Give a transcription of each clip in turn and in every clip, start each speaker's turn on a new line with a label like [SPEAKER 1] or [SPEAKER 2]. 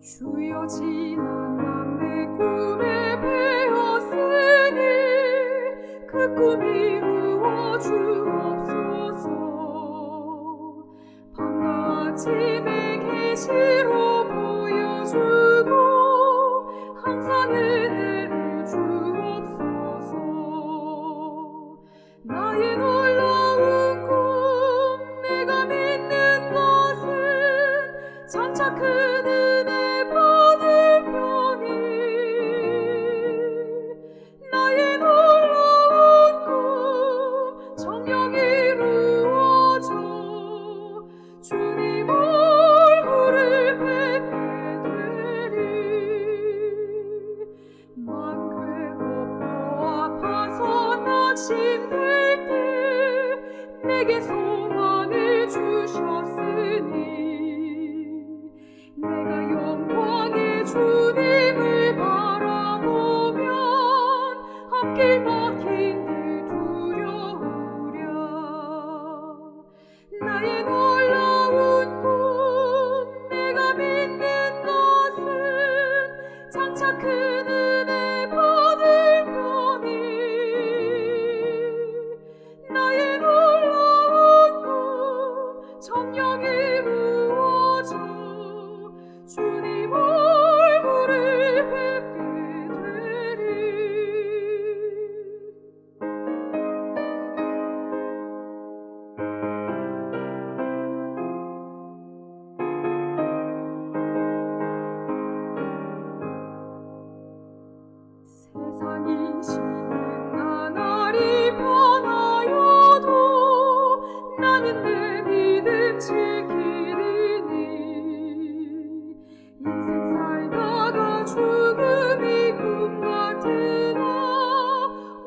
[SPEAKER 1] 주여 지난 밤 내 꿈에 베었으니 그 꿈 이루어 주옵소서. 밤과 아침의 계시로 보여주고 항상 은혜를 주옵소서. 나의 놀라운 꿈 내가 믿는 것은 장차 큰 은혜 받을 편이. 나의 놀라운 꿈 정녕 이루어져 주님 얼굴을 뵙게 되리. 만 괴롭고 아파서 낙심될 때 내게 소망을 주셨으니 내가 영광의 주님을 바라보면 앞길 막힌 듯 두려우랴. 나의 놀라운 꿈 내가 믿는 것은 장차 큰 은혜 받을 편이. 나의 놀라운 꿈 정녕 이루어져 주님 얼굴을 뵙게 되리. 세상이 쉬는 나날이 변하여도 나는 내 믿음 지키리니. 인생 살다가 죽음이 꿈 같으나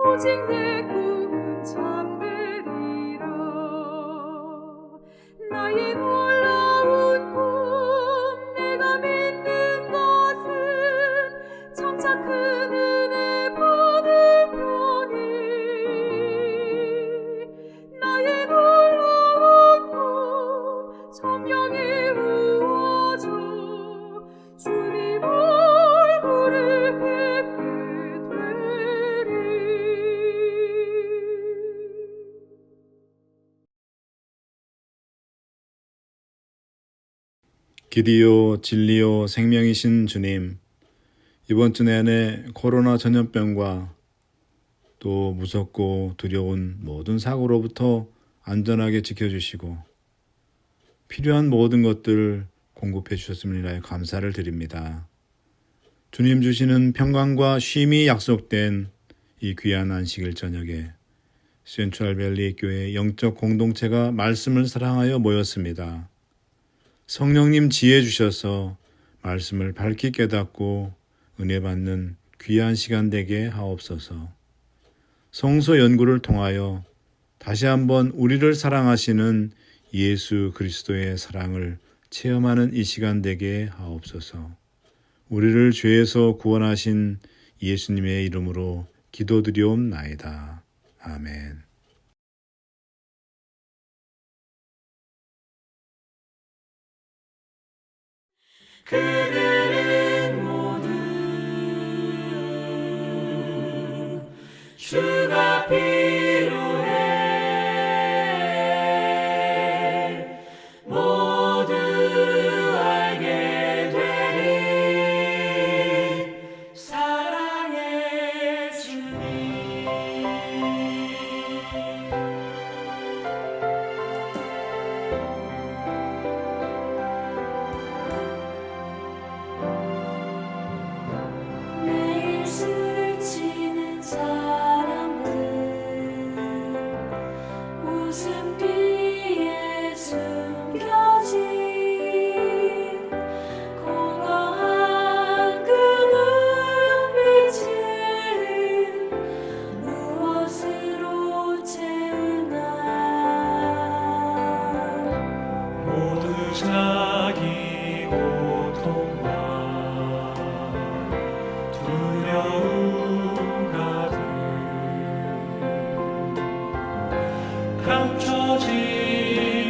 [SPEAKER 1] 오직 내 꿈은 참되리라. 나의 놀라운 꿈 내가 믿는 것은 장차 큰 은혜 받을 편이. 나의 놀라운 꿈 정녕 이루어져 주님 얼굴을 뵙게 되리.
[SPEAKER 2] 길이요 진리요 생명이신 주님, 이번 주 내내 코로나 전염병과 또 무섭고 두려운 모든 사고로부터 안전하게 지켜주시고 필요한 모든 것들 공급해 주셨음을 인하여 감사를 드립니다. 주님 주시는 평강과 쉼이 약속된 이 귀한 안식일 저녁에 센트럴밸리 교회 영적 공동체가 말씀을 사랑하여 모였습니다. 성령님 지혜 주셔서 말씀을 밝히 깨닫고 은혜 받는 귀한 시간 되게 하옵소서. 성서 연구를 통하여 다시 한번 우리를 사랑하시는 예수 그리스도의 사랑을 체험하는 이 시간 되게 하옵소서. 우리를 죄에서 구원하신 예수님의 이름으로 기도드리옵나이다. 아멘.
[SPEAKER 1] 그들은 모두 주가 필요해 모두 알게 되리. 사랑의 주님. 매일 스치는 사람들 웃음기에 숨겨진 공허한 그 눈빛을 무엇으로 채우나. 모두 자기 고통과 두려움 가득 감춰진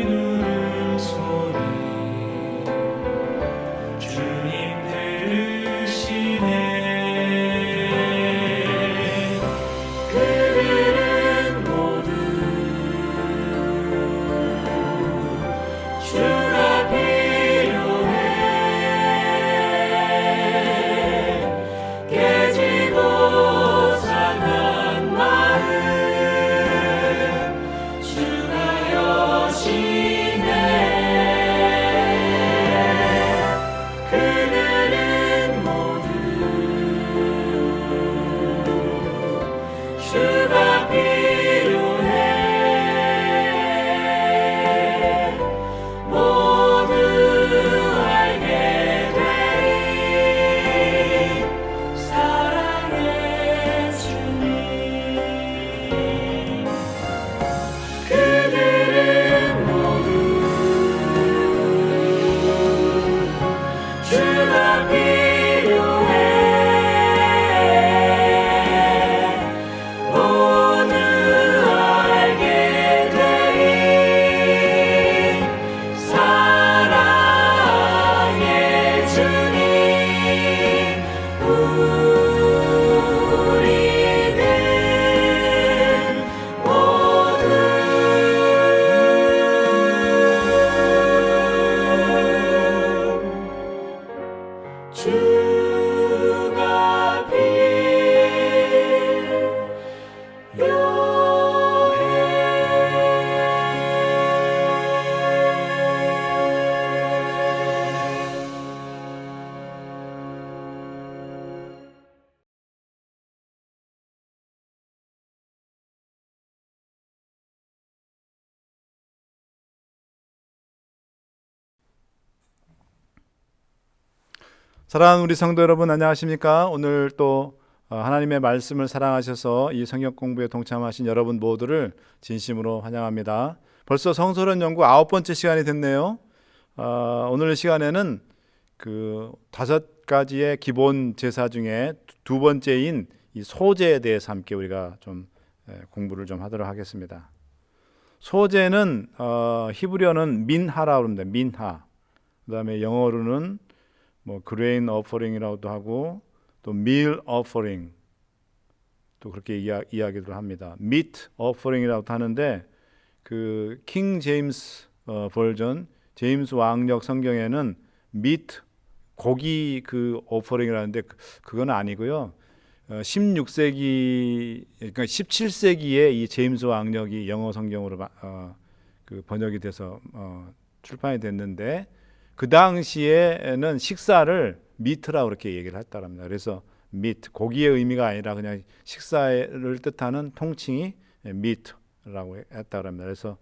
[SPEAKER 1] 울음소리 주님
[SPEAKER 2] 사랑하는 우리 성도 여러분, 안녕하십니까? 오늘 또 하나님의 말씀을 사랑하셔서 이 성경 공부에 동참하신 여러분 모두를 진심으로 환영합니다. 벌써 성서론 연구 9번째 시간이 됐네요. 오늘 시간에는 그 5가지의 기본 제사 중에 두 번째인 이 소제에 대해서 함께 우리가 좀 공부를 좀 하도록 하겠습니다. 소제는 히브리어는 민하라고 합니다. 민하. 그다음에 영어로는 뭐 grain offering이라고도 하고 또 meal offering 또 그렇게 이야기를 합니다. meat offering이라고도 하는데 그 킹 제임스 버전 제임스 왕력 성경에는 meat 고기 그 offering이라는데 그건 아니고요. 16세기 그러니까 17세기에 이 제임스 왕력이 영어 성경으로 그 번역이 돼서 출판이 됐는데 그 당시에는 식사를 미트라고 그렇게 얘기를 했다고 합니다. 그래서 미트, 고기의 의미가 아니라 그냥 식사를 뜻하는 통칭이 미트라고 했다고 합니다. 그래서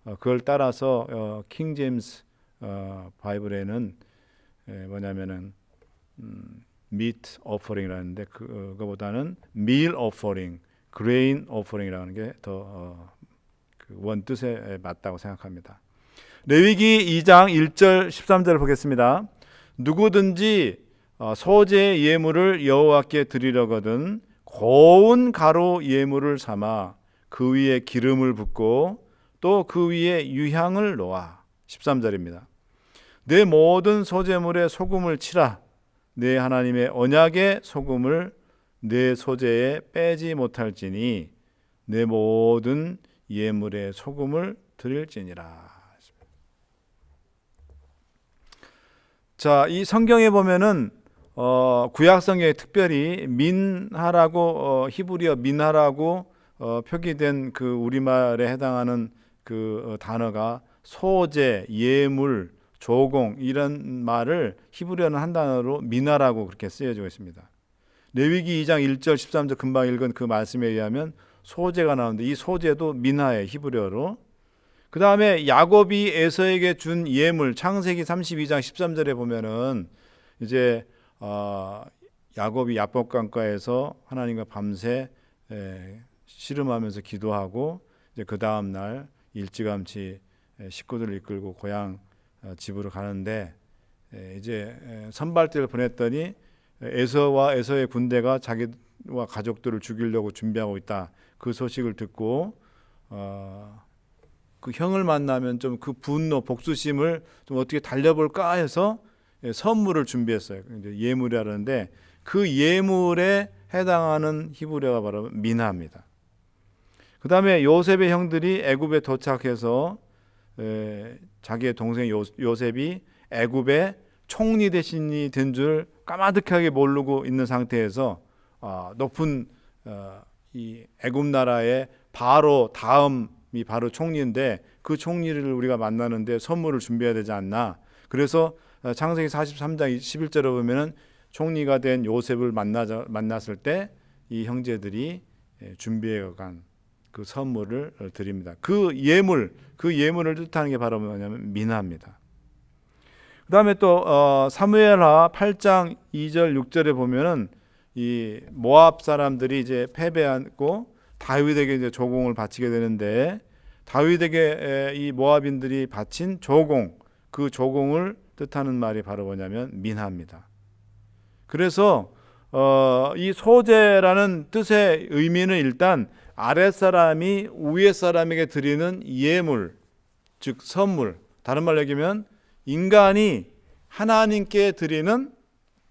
[SPEAKER 2] 그걸 따라서 킹 제임스 바이블에는 뭐냐면은 미트 오퍼링이라는데 그거보다는 밀 오퍼링, 그레인 오퍼링이라는 게 더 그 원뜻에 맞다고 생각합니다. 레위기 2장 1절 13절을 보겠습니다. 누구든지 소제 예물을 여호와께 드리려거든 고운 가루 예물을 삼아 그 위에 기름을 붓고 또 그 위에 유향을 놓아. 13절입니다. 내 모든 소제물에 소금을 치라. 내 하나님의 언약의 소금을 내 소제에 빼지 못할지니 내 모든 예물에 소금을 드릴지니라. 자, 이 성경에 보면은 구약 성경에 특별히 민하라고 히브리어 민하라고 표기된 그 우리말에 해당하는 그 단어가 소제, 예물, 조공 이런 말을 히브리어는 한 단어로 민하라고 그렇게 쓰여지고 있습니다. 레위기 2장 1절 13절 금방 읽은 그 말씀에 의하면 소제가 나오는데 이 소제도 민하예요, 히브리어로. 그 다음에 야곱이 에서에게 준 예물 창세기 32장 13절에 보면은 이제 야곱이 야복강가에서 하나님과 밤새 씨름하면서 기도하고 이제 그 다음 날 일찌감치 식구들을 이끌고 고향 집으로 가는데 이제 선발대를 보냈더니 에서와 에서의 군대가 자기와 가족들을 죽이려고 준비하고 있다. 그 소식을 듣고 그 형을 만나면 좀 그 분노, 복수심을 좀 어떻게 달래볼까 해서 선물을 준비했어요. 이제 예물이라는데 그 예물에 해당하는 히브리어가 바로 미나입니다. 그 다음에 요셉의 형들이 애굽에 도착해서 자기의 동생 요셉이 애굽의 총리 대신이 된 줄 까마득하게 모르고 있는 상태에서 높은 이 애굽 나라의 바로 다음이 바로 총리인데 그 총리를 우리가 만나는데 선물을 준비해야 되지 않나. 그래서 창세기 43장 11절에 보면은 총리가 된 요셉을 만났을 때 이 형제들이 준비해 간 그 선물을 드립니다. 그 예물을 뜻하는 게 바로 뭐냐면 미나입니다. 그 다음에 또 사무엘하 8장 2절 6절에 보면은 이 모압 사람들이 이제 패배하고 다윗에게 이제 조공을 바치게 되는데 다윗에게 이 모압인들이 바친 조공, 그 조공을 뜻하는 말이 바로 뭐냐면 민하입니다. 그래서 이 소제라는 뜻의 의미는 일단 아랫사람이 위에 사람에게 드리는 예물, 즉 선물, 다른 말로 얘기하면 인간이 하나님께 드리는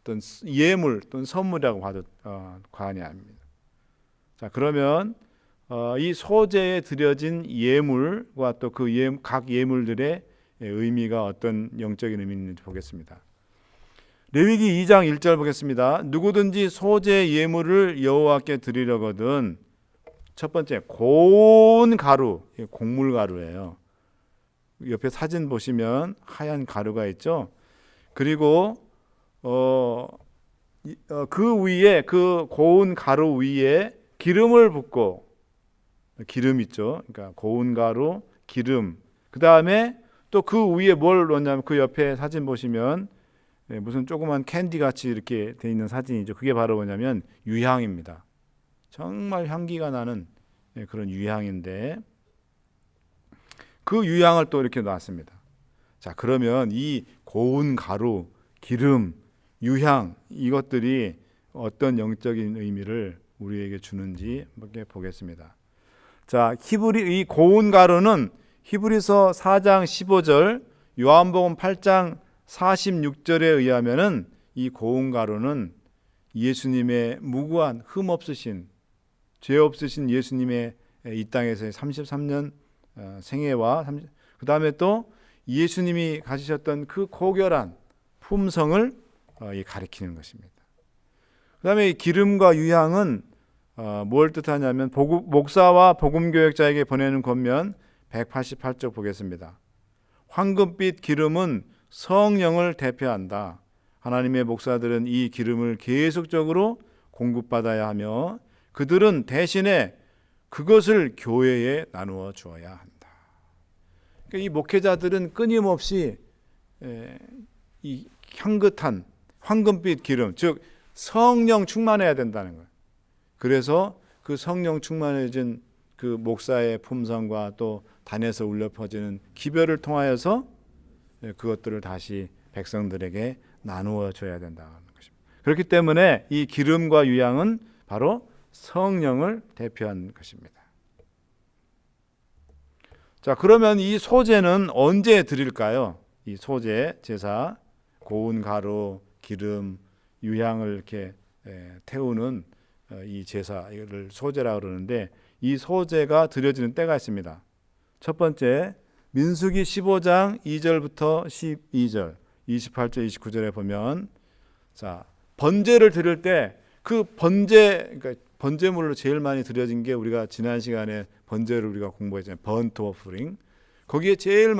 [SPEAKER 2] 어떤 예물 또는 선물이라고 봐도 과언이 아닙니다. 자, 그러면 이 소제에 드려진 예물과 또 그 각 예물들의 의미가 어떤 영적인 의미가 있는지 보겠습니다. 레위기 2장 1절 보겠습니다. 누구든지 소제 예물을 여호와께 드리려거든 첫 번째 고운 가루, 곡물 가루예요. 옆에 사진 보시면 하얀 가루가 있죠. 그리고 그 위에 그 고운 가루 위에 기름을 붓고 기름 있죠. 그러니까 고운 가루, 기름. 그 다음에 또 그 위에 뭘 넣냐면 그 옆에 사진 보시면 무슨 조그만 캔디 같이 이렇게 돼 있는 사진이죠. 그게 바로 뭐냐면 유향입니다. 정말 향기가 나는 그런 유향인데 그 유향을 또 이렇게 놨습니다. 자, 그러면 이 고운 가루, 기름, 유향 이것들이 어떤 영적인 의미를 우리에게 주는지 한번 보겠습니다. 자, 이 고운 가루는 히브리서 4장 15절, 요한복음 8장 46절에 의하면은 이 고운 가루는 예수님의 무고한 흠 없으신 죄 없으신 예수님의 이 땅에서의 33년 생애와 그 다음에 또 예수님이 가지셨던 그 고결한 품성을 가리키는 것입니다. 그 다음에 기름과 유향은 뭘 뜻하냐면 목사와 복음교역자에게 보내는 권면 188쪽 보겠습니다. 황금빛 기름은 성령을 대표한다. 하나님의 목사들은 이 기름을 계속적으로 공급받아야 하며 그들은 대신에 그것을 교회에 나누어 주어야 한다. 그러니까 이 목회자들은 끊임없이 이 향긋한 황금빛 기름, 즉 성령 충만해야 된다는 거예요. 그래서 그 성령 충만해진 그 목사의 품성과 또 단에서 울려 퍼지는 기별을 통하여서 그것들을 다시 백성들에게 나누어 줘야 된다는 것입니다. 그렇기 때문에 이 기름과 유향은 바로 성령을 대표한 것입니다. 자, 그러면 이 소제는 언제 드릴까요? 이 소제, 제사, 고운 가루, 기름, 유향을 이렇게 태우는 이 제사를 소제라고 그러는데 이 소제가 드려지는 때가 있습니다. 첫 번째, 민수기 15장 2절부터 12절, 28절, 29절에 보면 자, 번제를 드릴 때 그 그러니까 번제물로 제일 많이 드려진 게 우리가 지난 시간에 번제를 우리가 공부했잖아요. 번트 오프링. 거기에 제일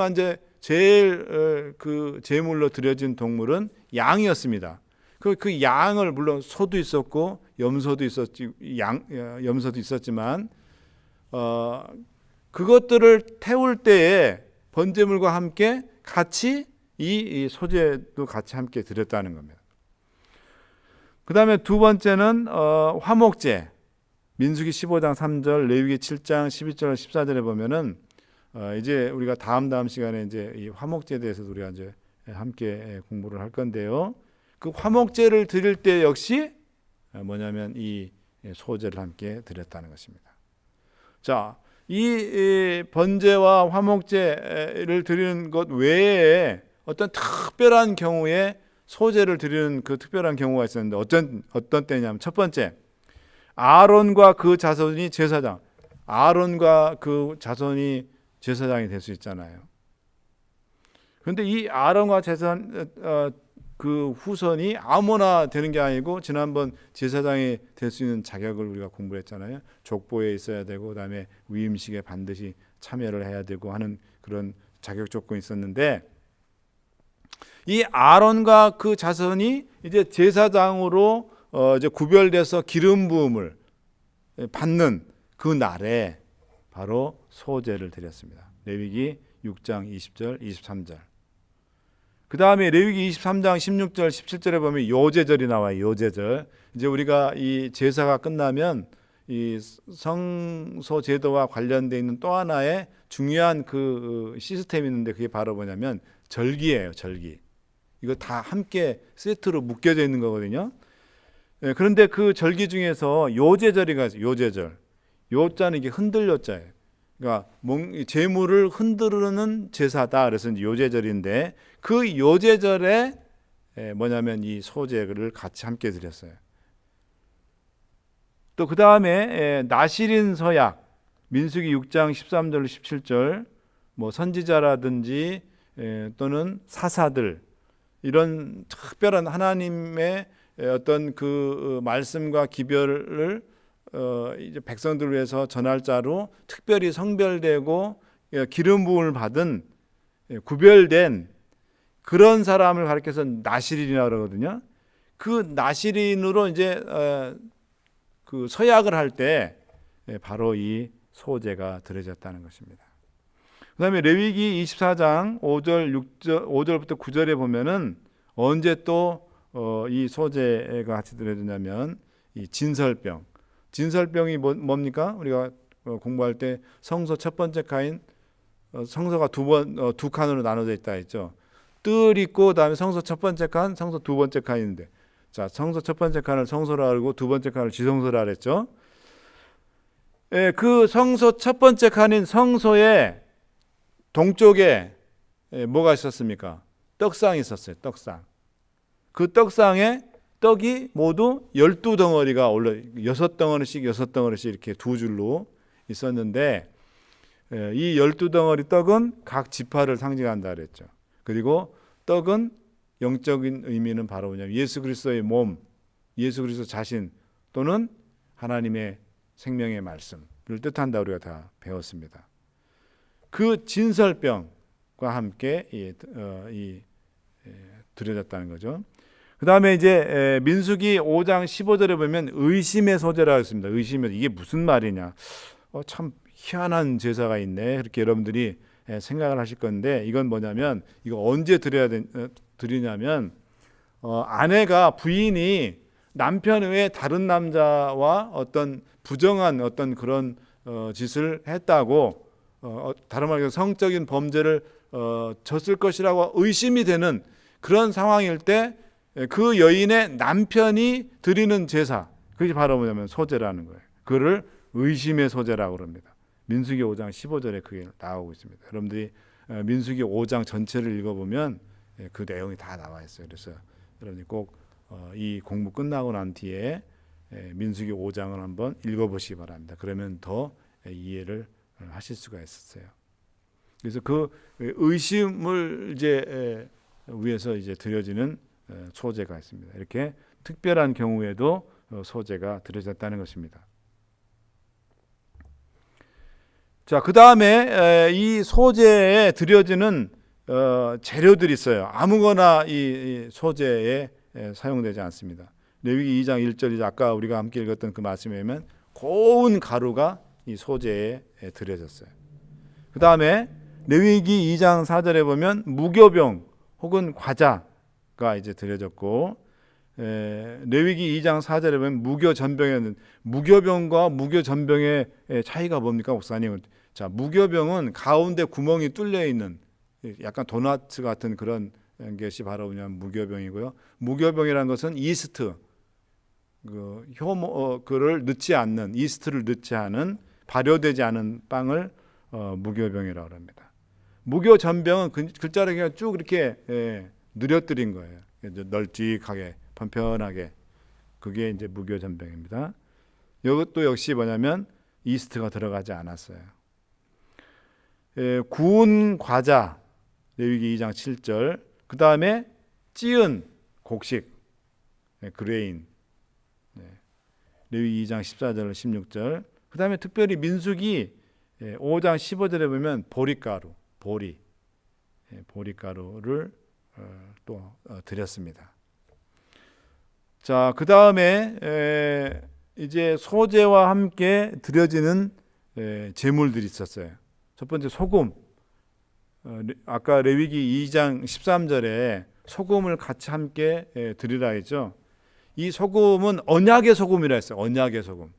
[SPEAKER 2] 그 제물로 드려진 동물은 양이었습니다. 그 양을 물론 소도 있었고 염소도 있었지만 그것들을 태울 때에 번제물과 함께 같이 이 소제도 같이 함께 드렸다는 겁니다. 그 다음에 두 번째는 화목제. 민수기 15장 3절, 레위기 7장 12절 14절에 보면은 이제 우리가 다음 시간에 이제 이 화목제에 대해서 우리가 이제 함께 공부를 할 건데요. 그 화목제를 드릴 때 역시 뭐냐면 이 소제를 함께 드렸다는 것입니다. 자, 이 번제와 화목제를 드리는 것 외에 어떤 특별한 경우에 소제를 드리는 그 특별한 경우가 있었는데 어떤 때냐면 첫 번째, 아론과 그 자손이 제사장. 아론과 그 자손이 제사장이 될 수 있잖아요. 그런데 이 아론과 그 후손이 아무나 되는 게 아니고 지난번 제사장이 될 수 있는 자격을 우리가 공부했잖아요. 족보에 있어야 되고 그다음에 위임식에 반드시 참여를 해야 되고 하는 그런 자격 조건이 있었는데 이 아론과 그 자손이 이제 제사장으로 이제 구별돼서 기름 부음을 받는 그 날에 바로 소제를 드렸습니다. 레위기 6장 20절, 23절. 그 다음에 레위기 23장 16절, 17절에 보면 요제절이 나와요. 요제절. 이제 우리가 이 제사가 끝나면 이 성소 제도와 관련되어 있는 또 하나의 중요한 그 시스템이 있는데 그게 바로 뭐냐면 절기예요. 절기. 이거 다 함께 세트로 묶여져 있는 거거든요. 그런데 그 절기 중에서 요제절이가 있어요. 요제절. 요자는 이게 흔들요자예요. 그러니까 제물을 흔들는 제사다. 그래서 이제 요제절인데 그 요제절에 뭐냐면 이 소제를 같이 함께 드렸어요. 또 그 다음에 나실인 서약 민수기 6장 13절 17절 뭐 선지자라든지 또는 사사들 이런 특별한 하나님의 어떤 그 말씀과 기별을 이제 백성들을 위해서 전할 자로 특별히 성별되고 기름 부음을 받은 구별된 그런 사람을 가리켜서 나실인이라고 그러거든요. 그 나실인으로 이제 그 서약을 할 때 바로 이 소제가 드려졌다는 것입니다. 그다음에 레위기 24장 5절부터 9절에 보면은 언제 또 이 소재가 같이 들어지냐면 이 진설병. 진설병이 뭡니까? 우리가 공부할 때 성소 첫 번째 칸인 성소가 두 칸으로 나눠져 있다 했죠. 뜰 있고 그다음에 성소 첫 번째 칸, 성소 두 번째 칸인데, 자, 성소 첫 번째 칸을 성소라 그러고 두 번째 칸을 지성소라 그랬죠. 예, 그 성소 첫 번째 칸인 성소의 동쪽에 뭐가 있었습니까? 떡상이 있었어요. 떡상. 그 떡상에 떡이 모두 12덩어리가 올라 6덩어리씩 이렇게 두 줄로 있었는데, 이 12덩어리 떡은 각 지파를 상징한다 그랬죠. 그리고 떡은 영적인 의미는 바로 뭐냐면 예수 그리스도의 몸, 예수 그리스도 자신 또는 하나님의 생명의 말씀을 뜻한다 우리가 다 배웠습니다. 그 진설병과 함께 드려졌다는 거죠. 그 다음에 이제 민수기 5장 15절에 보면 의심의 소재라고 했습니다. 의심의, 이게 무슨 말이냐, 참 희한한 제사가 있네, 그렇게 여러분들이 생각을 하실 건데, 이건 뭐냐면, 이거 언제 드리냐면 아내가, 부인이 남편 외에 다른 남자와 어떤 부정한 어떤 그런 짓을 했다고, 다른 말로 성적인 범죄를 졌을 것이라고 의심이 되는 그런 상황일 때 그 여인의 남편이 드리는 제사, 그게 바로 뭐냐면 소제라는 거예요. 그를 의심의 소제라고 그럽니다. 민수기 5장 15절에 그게 나오고 있습니다. 여러분들이 민수기 5장 전체를 읽어보면 그 내용이 다 나와 있어요. 그래서 여러분이 꼭 이 공부 끝나고 난 뒤에 민수기 5장을 한번 읽어보시기 바랍니다. 그러면 더 이해를 하실 수가 있었어요. 그래서 그 의심을 이제 위해서 이제 드려지는 소제가 있습니다. 이렇게 특별한 경우에도 소제가 드려졌다는 것입니다. 자, 그 다음에 이 소제에 드려지는 재료들이 있어요. 아무거나 이 소제에 사용되지 않습니다. 레위기 2장 1절, 아까 우리가 함께 읽었던 그 말씀에 의하면 고운 가루가 이 소제에 드려졌어요. 그 다음에 레위기 2장 4절에 보면 무교병 혹은 과자가 이제 드려졌고, 레위기 2장 4절에 보면 무교전병이었는데, 무교병과 무교전병의 차이가 뭡니까, 목사님? 자, 무교병은 가운데 구멍이 뚫려 있는 약간 도넛 같은 그런 것이 바로 그냥 무교병이고요. 무교병이라는 것은 이스트, 그를 넣지 않는, 이스트를 넣지 않은, 발효되지 않은 빵을 무교병이라고 합니다. 무교전병은 글자를 그냥 쭉 이렇게 늘어뜨린 거예요. 널찍하게, 편편하게. 그게 이제 무교전병입니다. 이것도 역시 뭐냐면 이스트가 들어가지 않았어요. 구운 과자, 레위기 2장 7절. 그 다음에 찌은 곡식, 그레인, 레위기 2장 14절 16절. 그 다음에 특별히 민수기 5장 15절에 보면 보리가루, 보리가루를 또 드렸습니다. 자, 그 다음에 이제 소제와 함께 드려지는 제물들이 있었어요. 첫 번째 소금. 아까 레위기 2장 13절에 소금을 같이 함께 드리라 했죠. 이 소금은 언약의 소금이라 했어요. 언약의 소금.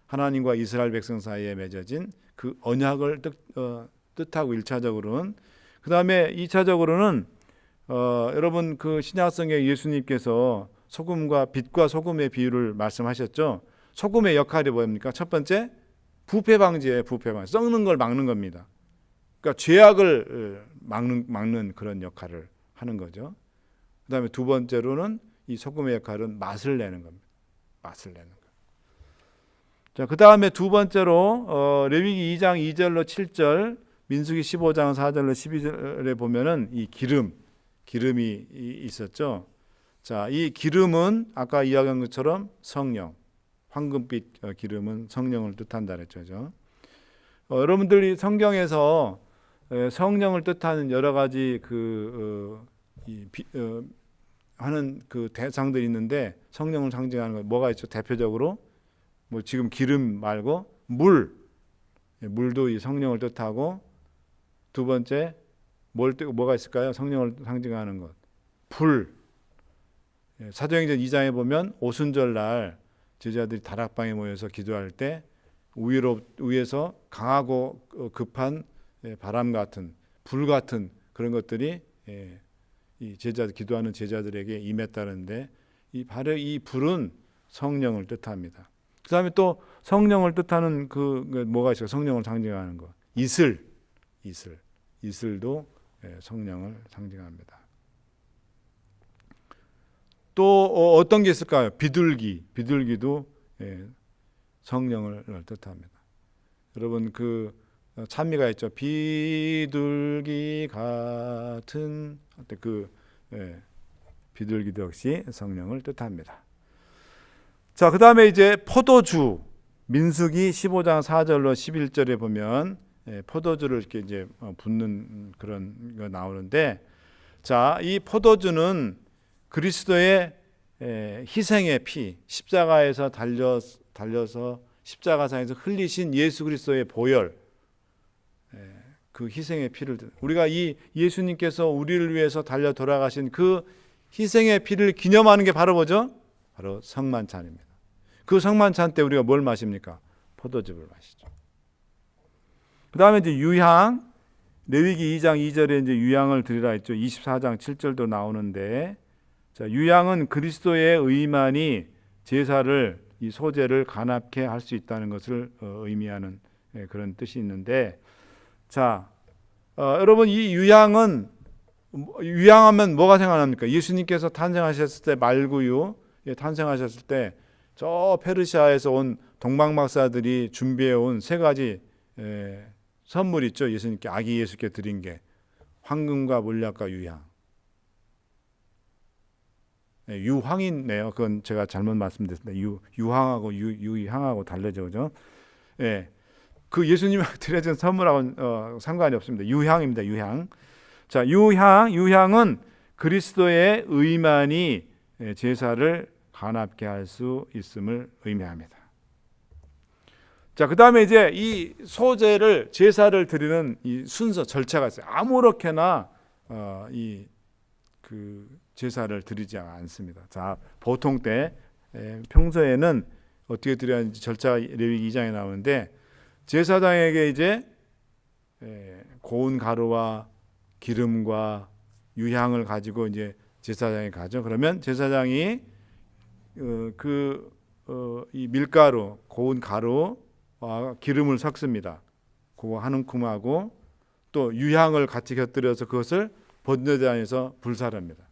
[SPEAKER 2] 하나님과 이스라엘 백성 사이에 맺어진 그 언약을 뜻하고 1차적으로는, 그 다음에 2차적으로는 여러분 그 신약성경에 예수님께서 소금과 빛과 소금의 비유를 말씀하셨죠. 소금의 역할이 뭡니까? 첫 번째, 부패 방지예요. 부패 방지. 썩는 걸 막는 겁니다. 그러니까 죄악을 막는 그런 역할을 하는 거죠. 그 다음에 두 번째로는 이 소금의 역할은 맛을 내는 겁니다. 맛을 내는 거. 자, 그 다음에 두 번째로 레위기 2장 2절로 7절, 민수기 15장 4절로 12절에 보면은 이 기름이 있었죠. 자, 이 기름은 아까 이야기한 것처럼 성령, 황금빛 기름은 성령을 뜻한다 그랬죠. 여러분들이 성경에서 성령을 뜻하는 여러 가지 하는 그 대상들이 있는데, 성령을 상징하는 거 뭐가 있죠? 대표적으로 뭐 지금 기름 말고 물도 이 성령을 뜻하고, 두 번째 뭐가 있을까요? 성령을 상징하는 것. 불, 사도행전 2장에 보면 오순절 날 제자들이 다락방에 모여서 기도할 때 위에서 강하고 급한 바람 같은 불 같은 그런 것들이 이 기도하는 제자들에게 임했다는데 바로 이 불은 성령을 뜻합니다. 그 다음에 또 성령을 뜻하는 뭐가 있어요? 성령을 상징하는 거. 이슬도 성령을 상징합니다. 또 어떤 게 있을까요? 비둘기도 성령을 뜻합니다. 여러분 찬미가 있죠. 비둘기 같은 비둘기도 역시 성령을 뜻합니다. 자, 그 다음에 이제 포도주, 민수기 15장 4절로 11절에 보면 포도주를 이렇게 이제 붓는 그런 거 나오는데, 자, 이 포도주는 그리스도의 희생의 피, 십자가에서 달려서 십자가상에서 흘리신 예수 그리스도의 보혈, 그 희생의 피를, 우리가 이 예수님께서 우리를 위해서 달려 돌아가신 그 희생의 피를 기념하는 게 바로 뭐죠? 바로 성만찬입니다. 그 성만찬 때 우리가 뭘 마십니까? 포도즙을 마시죠. 그 다음에 이제 유향, 레위기 2장 2절에 이제 유향을 드리라 했죠. 24장 7절도 나오는데, 자, 유향은 그리스도의 의만이 제사를, 이 소제를 간합케 할 수 있다는 것을 의미하는 그런 뜻이 있는데, 자, 여러분 이 유향은, 유향하면 뭐가 생각납니까? 예수님께서 탄생하셨을 때 말구유 탄생하셨을 때 저 페르시아에서 온 동방박사들이 준비해 온 세 가지 선물 있죠. 예수님께, 아기 예수께 드린 게 황금과 몰약과 유향. 유황이네요. 그건 제가 잘못 말씀드렸습니다. 유황하고 유향하고 다르죠, 그죠? 예, 그 예수님한테 드려진 선물하고는 상관이 없습니다. 유향입니다. 유향. 자, 유향은 그리스도의 의만이 제사를 간합케 할 수 있음을 의미합니다. 자, 그 다음에 이제 이 소제를, 제사를 드리는 이 순서, 절차가 있어요. 아무렇게나 제사를 드리지 않습니다. 자, 보통 때 평소에는 어떻게 드려야 하는지 절차가 레위기 2장에 나오는데, 제사장에게 이제 고운 가루와 기름과 유향을 가지고 이제 제사장에 가죠. 그러면 제사장이 이 밀가루, 고운 가루와 기름을 섞습니다. 그거 한 움큼하고 또 유향을 같이 곁들여서 그것을 번제단에서 불사릅니다.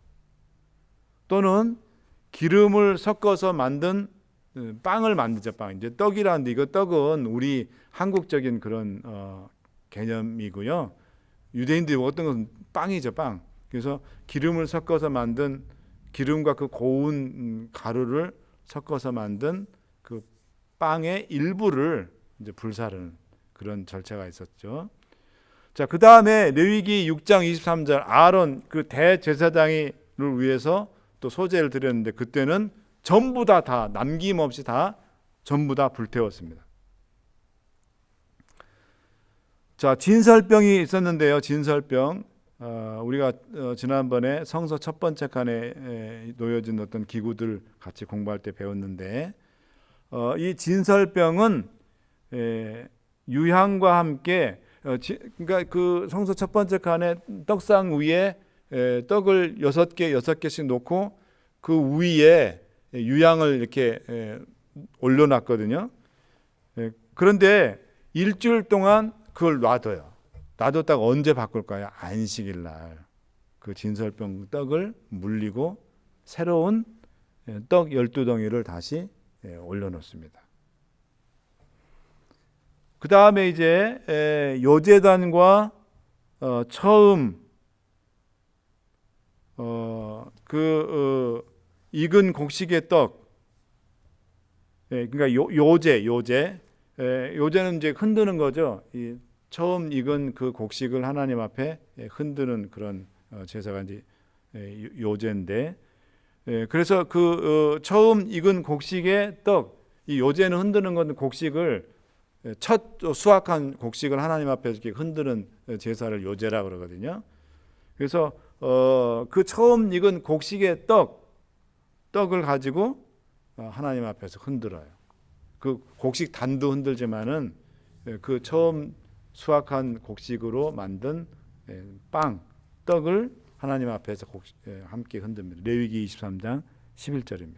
[SPEAKER 2] 또는 기름을 섞어서 만든 빵을 만들죠. 빵. 이제 떡이라는데, 이거 떡은 우리 한국적인 그런 개념이고요. 유대인들이 먹었던 것은 빵이죠, 빵. 그래서 기름을 섞어서 만든, 기름과 그 고운 가루를 섞어서 만든 그 빵의 일부를 이제 불사르는 그런 절차가 있었죠. 자, 그 다음에 레위기 6장 23절, 아론 그 대제사장을 위해서 또 소제를 드렸는데, 그때는 전부 다 남김없이 전부 다 불태웠습니다. 자, 진설병이 있었는데요. 진설병, 우리가 지난번에 성서 첫 번째 칸에 놓여진 어떤 기구들 같이 공부할 때 배웠는데, 이 진설병은 유향과 함께, 그러니까 그 성서 첫 번째 칸에 떡상 위에 떡을 6개씩 놓고 그 위에 유향을 이렇게 올려놨거든요. 그런데 일주일 동안 그걸 놔둬요. 놔뒀다가 언제 바꿀까요? 안식일 날 그 진설병 떡을 물리고 새로운 떡 12덩이를 다시 올려놓습니다. 그 다음에 이제 요제단과 처음 익은 곡식의 떡, 그러니까 요제는 이제 흔드는 거죠. 이 처음 익은 그 곡식을 하나님 앞에 흔드는 그런 제사가 이제 요제인데, 그래서 그 처음 익은 곡식의 떡, 이 요제는 흔드는 건 곡식을, 첫 수확한 곡식을 하나님 앞에 이렇게 흔드는 제사를 요제라 그러거든요. 그래서 그 처음 익은 곡식의 떡, 떡을 가지고 하나님 앞에서 흔들어요. 그 곡식 단도 흔들지만은 그 처음 수확한 곡식으로 만든 빵, 떡을 하나님 앞에서 함께 흔듭니다. 레위기 23장 11절입니다.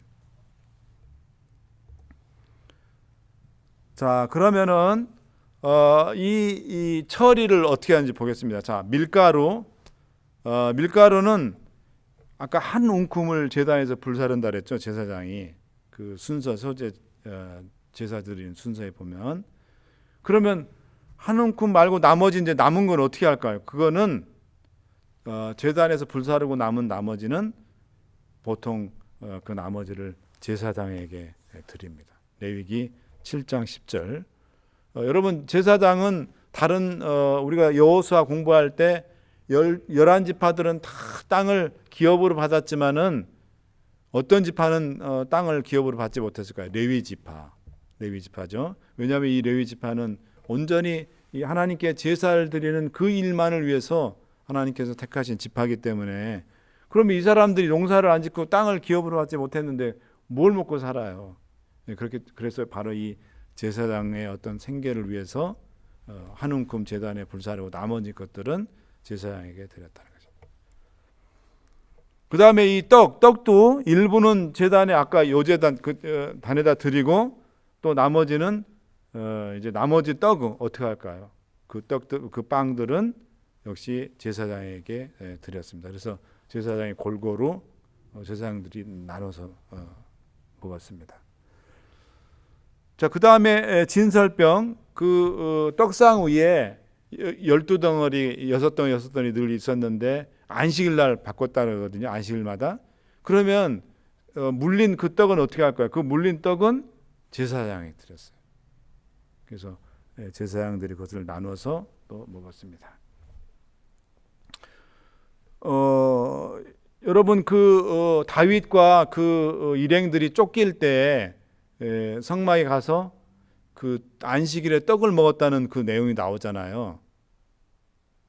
[SPEAKER 2] 자, 그러면은 이 처리를 어떻게 하는지 보겠습니다. 자, 밀가루는 아까 한 웅큼을 제단에서 불사른다 그랬죠. 제사장이 그 순서 소재 제사 드리는 순서에 보면, 그러면 한 웅큼 말고 나머지 이제 남은 건 어떻게 할까요? 그거는 제단에서 불사르고 남은 나머지는 보통 그 나머지를 제사장에게 드립니다. 레위기 7장 10절. 여러분, 제사장은 다른 우리가 여호수아 공부할 때 11지파들은 다 땅을 기업으로 받았지만은 어떤 지파는 땅을 기업으로 받지 못했을까요? 레위지파죠. 왜냐하면 이 레위지파는 온전히 이 하나님께 제사를 드리는 그 일만을 위해서 하나님께서 택하신 지파이기 때문에, 그러면 이 사람들이 농사를 안 짓고 땅을 기업으로 받지 못했는데 뭘 먹고 살아요? 그래서 바로 이 제사장의 어떤 생계를 위해서 한 웅큼 제단에 불사르고 나머지 것들은 제사장에게 드렸다는 거죠. 그 다음에 이 떡도 일부는 제단에 아까 요제단 단에다 드리고, 또 나머지는 이제 나머지 떡은 어떻게 할까요? 그 떡들, 그 빵들은 역시 제사장에게 드렸습니다. 그래서 제사장이 골고루 제사장들이 나눠서 먹었습니다. 자, 그 다음에 진설병, 그 떡상 위에 12덩어리, 6덩어리 늘 있었는데 안식일 날 바꿨다는 거거든요. 안식일마다. 그러면 물린 그 떡은 어떻게 할까요? 그 물린 떡은 제사장에 드렸어요. 그래서 제사장들이 그것을 나눠서 또 먹었습니다. 여러분, 그 다윗과 그 일행들이 쫓길 때 성막에 가서 그 안식일에 떡을 먹었다는 그 내용이 나오잖아요.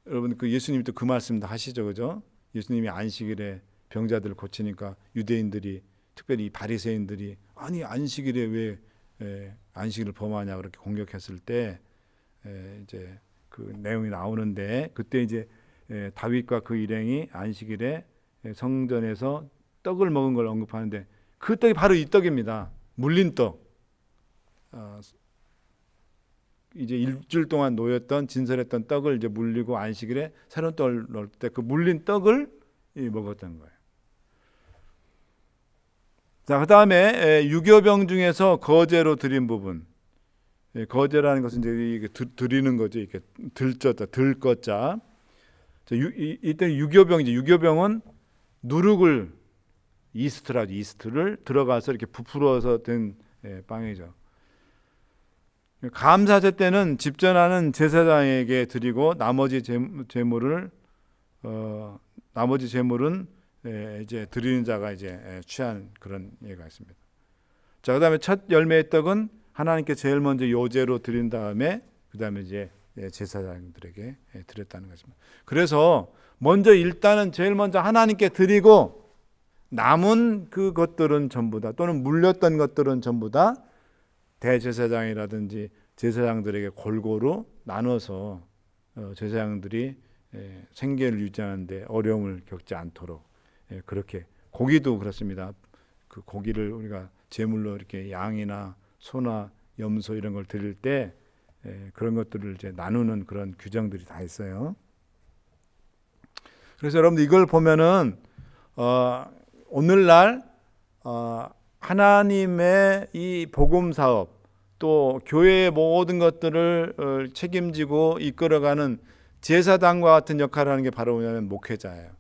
[SPEAKER 2] 여러분, 그 예수님도 그 말씀도 하시죠, 그죠? 예수님이 안식일에 병자들을 고치니까 유대인들이, 특별히 바리새인들이 아니 안식일에 왜 안식일을 범하냐 그렇게 공격했을 때 이제 그 내용이 나오는데, 그때 이제 다윗과 그 일행이 안식일에 성전에서 떡을 먹은 걸 언급하는데, 그 떡이 바로 이 떡입니다. 물린 떡. 이제 일주일 동안 놓였던 진설했던 떡을 이제 물리고 안식일에 새로운 떡을 넣을 때 그 물린 떡을 먹었던 거예요. 자, 그 다음에 유교병 중에서 거제로 드린 부분. 거제라는 것은 이제 이게 드리는 거죠. 이렇게 들자자, 들거자. 이때 유교병이죠. 유교병은 누룩을 이스트를 들어가서 이렇게 부풀어서 된 빵이죠. 감사제 때는 집전하는 제사장에게 드리고 나머지 제물은 이제 드리는 자가 이제 취한 그런 예가 있습니다. 자, 그다음에 첫 열매의 떡은 하나님께 제일 먼저 요제로 드린 다음에 그다음에 이제 제사장들에게 드렸다는 것입니다. 그래서 먼저 일단은 제일 먼저 하나님께 드리고 남은 그것들은 전부 다, 또는 물렸던 것들은 전부 다 대제사장이라든지 제사장들에게 골고루 나눠서 제사장들이 생계를 유지하는데 어려움을 겪지 않도록, 그렇게 고기도 그렇습니다. 그 고기를 우리가 제물로 이렇게 양이나 소나 염소 이런 걸 드릴 때 그런 것들을 이제 나누는 그런 규정들이 다 있어요. 그래서 여러분들 이걸 보면은 오늘날 하나님의 이 복음 사업, 또 교회의 모든 것들을 책임지고 이끌어가는 제사장과 같은 역할을 하는 게 바로 뭐냐면 목회자예요.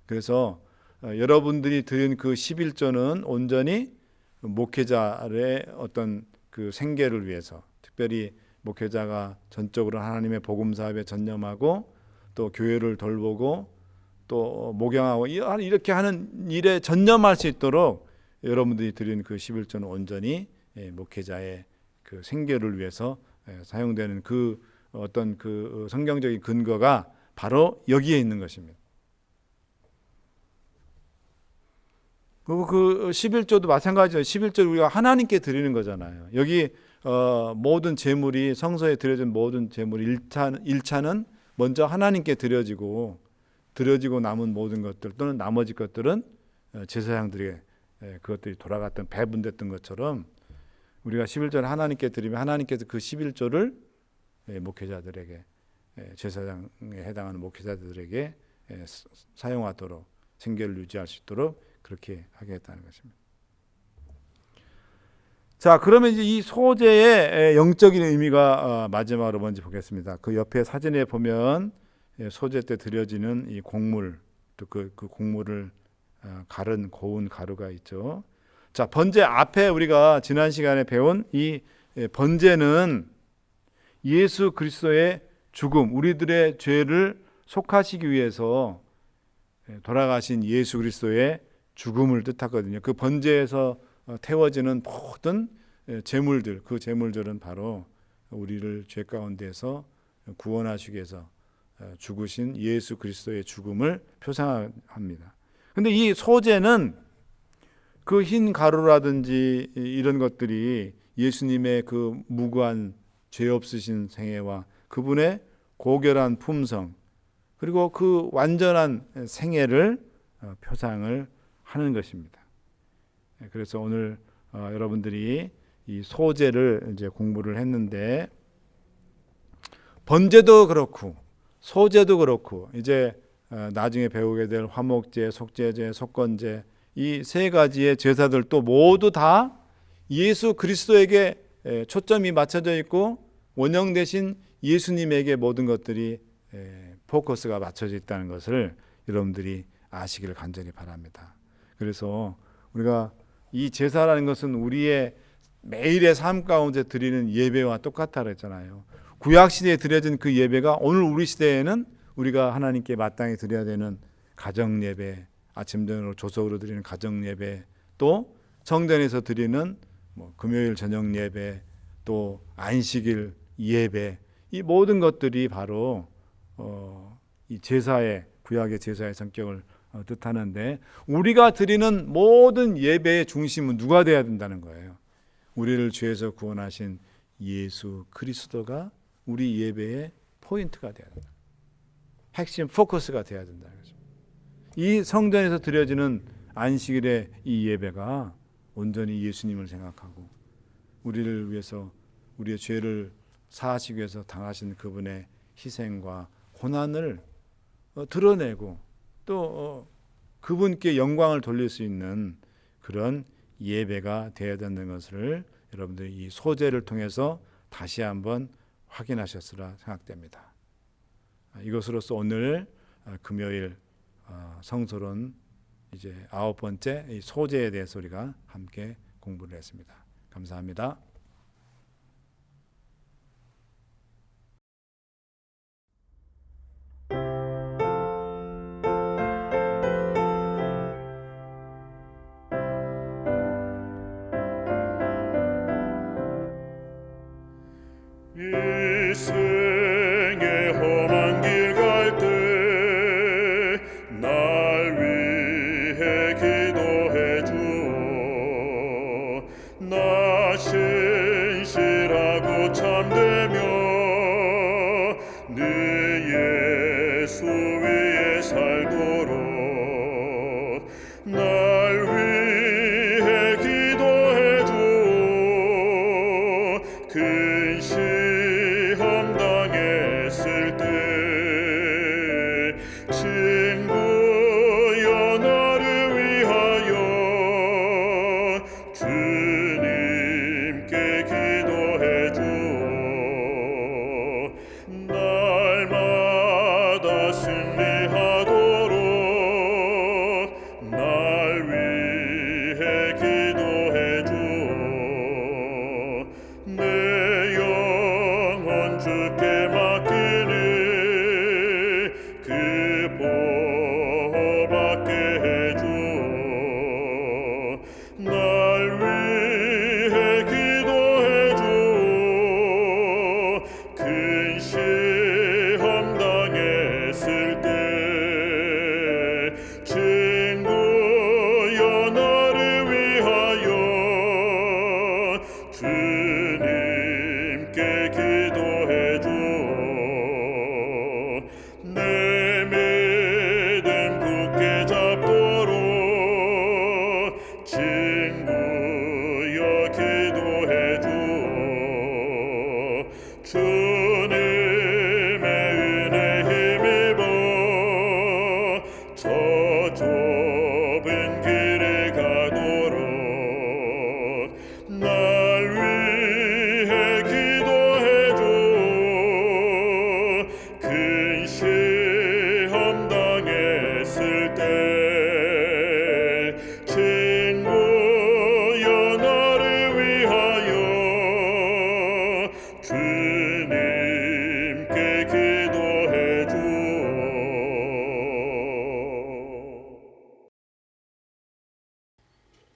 [SPEAKER 2] 그래서 여러분들이 드린 그 11조는 온전히 목회자의 어떤 그 생계를 위해서, 특별히 목회자가 전적으로 하나님의 복음 사업에 전념하고 또 교회를 돌보고 또 목양하고 이렇게 하는 일에 전념할 수 있도록 여러분들이 드린 그 11조는 온전히 목회자의 그 생계를 위해서 사용되는 그 어떤 그 성경적인 근거가 바로 여기에 있는 것입니다. 그리고 그 11조도 마찬가지죠. 11조를 우리가 하나님께 드리는 거잖아요. 여기 모든 제물이 성소에 드려진 모든 제물 1차는 먼저 하나님께 드려지고 남은 모든 것들 또는 나머지 것들은 제사장들에게 그것들이 돌아갔던 배분됐던 것처럼 우리가 11조를 하나님께 드리면 하나님께서 그 11조를 목회자들에게 제사장에 해당하는 목회자들에게 사용하도록 생계를 유지할 수 있도록 그렇게 하겠다는 것입니다. 자, 그러면 이제 이 소제의 영적인 의미가 마지막으로 먼저 보겠습니다. 그 옆에 사진에 보면 소제 때 드려지는 이 곡물, 또 그 곡물을 갈은 고운 가루가 있죠. 자, 번제 앞에 우리가 지난 시간에 배운 이 번제는 예수 그리스도의 죽음, 우리들의 죄를 속하시기 위해서 돌아가신 예수 그리스도의 죽음을 뜻하거든요. 그 번제에서 태워지는 모든 제물들, 그 제물들은 바로 우리를 죄 가운데서 구원하시기 위해서 죽으신 예수 그리스도의 죽음을 표상합니다. 근데 이 소제는 그 흰 가루라든지 이런 것들이 예수님의 그 무고한 죄 없으신 생애와 그분의 고결한 품성 그리고 그 완전한 생애를 표상을 하는 것입니다. 그래서 오늘 여러분들이 이 소제를 이제 공부를 했는데 번제도 그렇고 소제도 그렇고 이제 나중에 배우게 될 화목제, 속죄제, 속건제 이 세 가지의 제사들도 모두 다 예수 그리스도에게 초점이 맞춰져 있고 원형 대신 예수님에게 모든 것들이 포커스가 맞춰져 있다는 것을 여러분들이 아시기를 간절히 바랍니다. 그래서 우리가 이 제사라는 것은 우리의 매일의 삶 가운데 드리는 예배와 똑같다 그랬잖아요. 구약 시대에 드려진 그 예배가 오늘 우리 시대에는 우리가 하나님께 마땅히 드려야 되는 가정 예배, 아침 저녁으로 조석으로 드리는 가정 예배, 또 성전에서 드리는 금요일 저녁 예배, 또 안식일 예배, 이 모든 것들이 바로 이 제사의 구약의 제사의 성격을 뜻하는데 우리가 드리는 모든 예배의 중심은 누가 돼야 된다는 거예요. 우리를 죄에서 구원하신 예수 그리스도가 우리 예배의 포인트가 돼야 된다. 핵심 포커스가 돼야 된다는 거죠. 이 성전에서 드려지는 안식일의 이 예배가 온전히 예수님을 생각하고 우리를 위해서 우리의 죄를 사하시기 위해서 당하신 그분의 희생과 고난을 드러내고 또 그분께 영광을 돌릴 수 있는 그런 예배가 되어야 된다는 것을 여러분들이 이 소제를 통해서 다시 한번 확인하셨으라 생각됩니다. 이것으로서 오늘 금요일 성소론 이제 9번째 이 소제에 대해서 우리가 함께 공부를 했습니다. 감사합니다.
[SPEAKER 1] 이 생의 험한 길 갈 때 날 위해 기도해 주오. 나 신실하고 참되며 네 예수 위에 살도록 날 위해 기도해 주오. 근 시험 당했을 때 친구여 나를 위하여 주님께 기도해 주오. 날마다 승리하도록 날 위해 기도해 주오. 내 영혼 주께 맡기니 그 보호받게 해주오. 날 위해 기도해 주오. 근 시험 당했을 때 친구여 나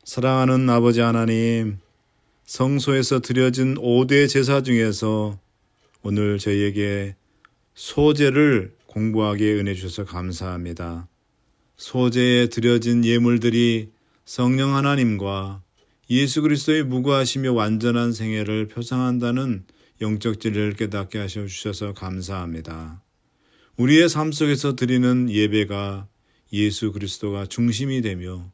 [SPEAKER 2] 사랑하는 아버지 하나님, 성소에서 드려진 5대 제사 중에서 오늘 저희에게 소제를 공부하게 은혜 주셔서 감사합니다. 소제에 드려진 예물들이 성령 하나님과 예수 그리스도의 무고하시며 완전한 생애를 표상한다는 영적 진리를 깨닫게 하셔 주셔서 감사합니다. 우리의 삶 속에서 드리는 예배가 예수 그리스도가 중심이 되며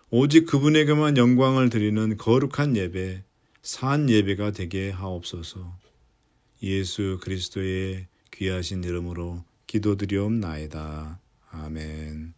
[SPEAKER 2] 오직 그분에게만 영광을 드리는 거룩한 예배, 산 예배가 되게 하옵소서. 예수 그리스도의 귀하신 이름으로 기도드리옵나이다. 아멘.